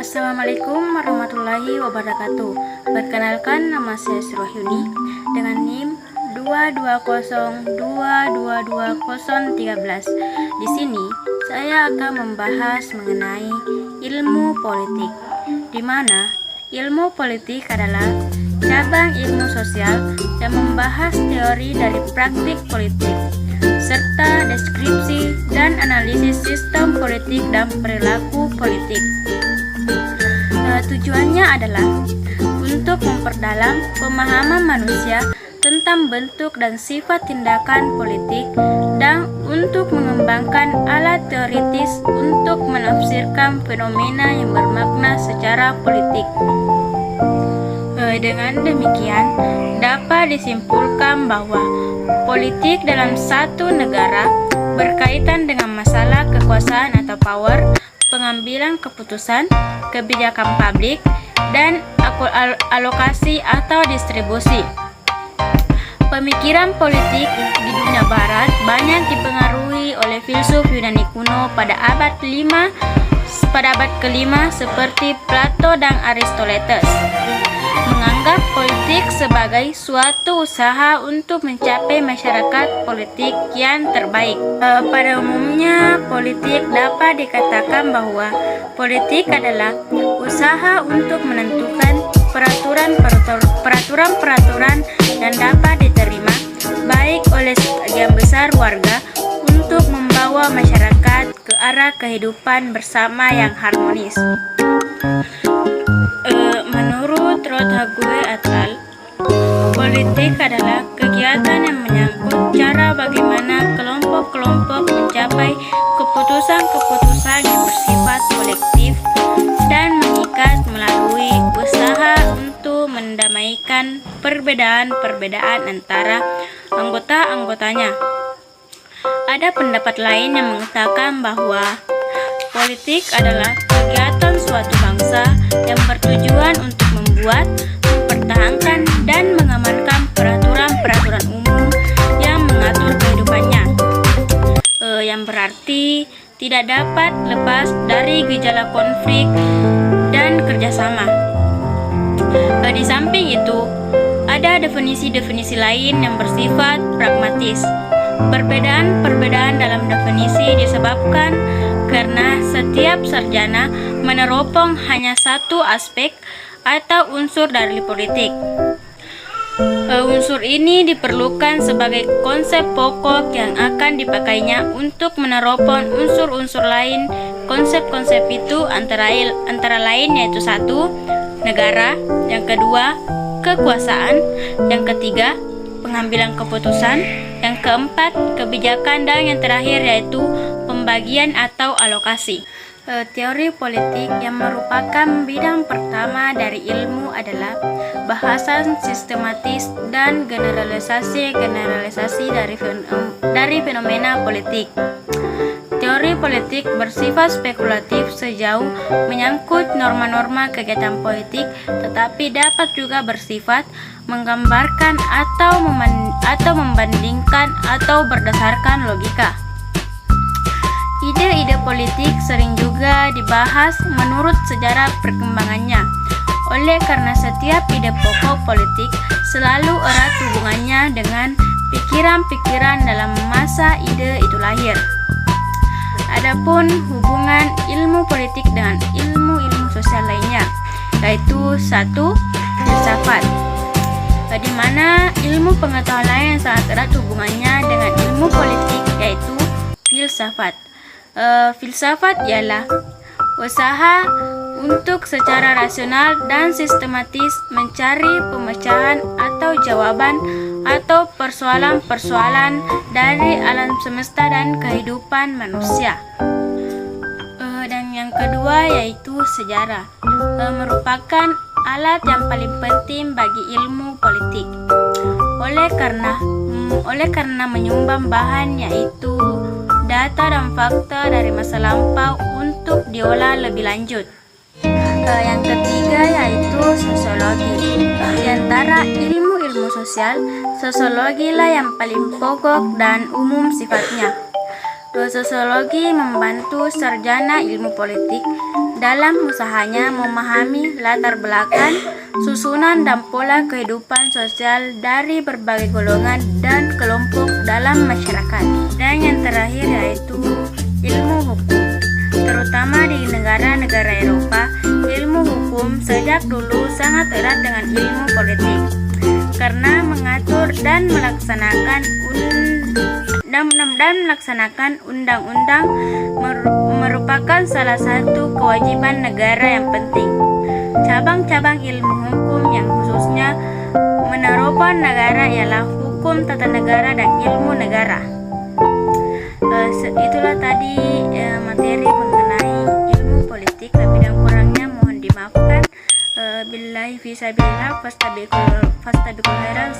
Assalamualaikum warahmatullahi wabarakatuh. Perkenalkan, nama saya Surahuni dengan NIM 220222013. Di sini saya akan membahas mengenai ilmu politik, di mana ilmu politik adalah cabang ilmu sosial yang membahas teori dari praktik politik serta deskripsi dan analisis sistem politik dan perilaku politik. Tujuannya adalah untuk memperdalam pemahaman manusia tentang bentuk dan sifat tindakan politik dan untuk mengembangkan alat teoritis untuk menafsirkan fenomena yang bermakna secara politik. Dengan demikian, dapat disimpulkan bahwa politik dalam satu negara berkaitan dengan masalah kekuasaan atau power, pengambilan keputusan, kebijakan publik, dan alokasi atau distribusi. Pemikiran politik di dunia barat banyak dipengaruhi oleh filsuf Yunani kuno pada abad ke-5 seperti Plato dan Aristoteles, menganggap politik sebagai suatu usaha untuk mencapai masyarakat politik yang terbaik. Pada umumnya, politik dapat dikatakan bahwa politik adalah usaha untuk menentukan peraturan-peraturan yang dapat diterima baik oleh sebagian besar warga untuk membawa masyarakat ke arah kehidupan bersama yang harmonis. Menurut Rodhague et al., politik adalah kegiatan yang menyangkut cara bagaimana kelompok-kelompok mencapai keputusan-keputusan yang bersifat kolektif dan mengikat melalui usaha untuk mendamaikan perbedaan-perbedaan antara anggota-anggotanya. Ada pendapat lain yang mengatakan bahwa politik adalah kegiatan suatu bangsa yang bertujuan untuk membuat, mempertahankan, dan mengamankan peraturan-peraturan umum yang mengatur kehidupannya, yang berarti tidak dapat lepas dari gejala konflik dan kerjasama. Di samping itu, ada definisi-definisi lain yang bersifat pragmatis. Perbedaan-perbedaan dalam definisi disebabkan karena setiap sarjana meneropong hanya satu aspek atau unsur dari politik. Unsur ini diperlukan sebagai konsep pokok yang akan dipakainya untuk meneropong unsur-unsur lain. Konsep-konsep itu antara lain yaitu 1. Negara, yang kedua kekuasaan, yang ketiga pengambilan keputusan, yang keempat kebijakan, dan yang terakhir yaitu pembagian atau alokasi. Teori politik yang merupakan bidang pertama dari ilmu adalah bahasan sistematis dan generalisasi dari fenomena politik. Teori politik bersifat spekulatif sejauh menyangkut norma-norma kegiatan politik, tetapi dapat juga bersifat menggambarkan atau membandingkan atau berdasarkan logika. Ide-ide politik sering juga dibahas menurut sejarah perkembangannya. Oleh karena setiap ide pokok politik selalu erat hubungannya dengan pikiran-pikiran dalam masa ide itu lahir. Adapun hubungan ilmu politik dengan ilmu-ilmu sosial lainnya, yaitu 1. Filsafat, di mana ilmu pengetahuan lain yang sangat erat hubungannya dengan ilmu politik, yaitu filsafat. Filsafat ialah usaha untuk secara rasional dan sistematis mencari pemecahan atau jawaban atau persoalan-persoalan dari alam semesta dan kehidupan manusia. Dan yang kedua yaitu sejarah, merupakan alat yang paling penting bagi ilmu politik. Oleh karena menyumbang bahan yaitu data dan fakta dari masa lampau untuk diolah lebih lanjut. Yang ketiga yaitu sosiologi. Di antara ilmu-ilmu sosial, sosiologi lah yang paling pokok dan umum sifatnya. Sosiologi membantu sarjana ilmu politik dalam usahanya memahami latar belakang, susunan dan pola kehidupan sosial dari berbagai golongan dan kelompok dalam masyarakat. Dan yang terakhir yaitu ilmu hukum. Terutama di negara-negara Eropa, ilmu hukum sejak dulu sangat erat dengan ilmu politik karena mengatur dan melaksanakan undang-undang merupakan salah satu kewajiban negara yang penting. Cabang-cabang ilmu hukum yang khususnya menerapkan negara ialah hukum tata negara dan ilmu negara. Itulah tadi materi mengenai ilmu politik, lebih dan kurangnya mohon dimaafkan. Billahi fisabilillah fastabiqul khairat.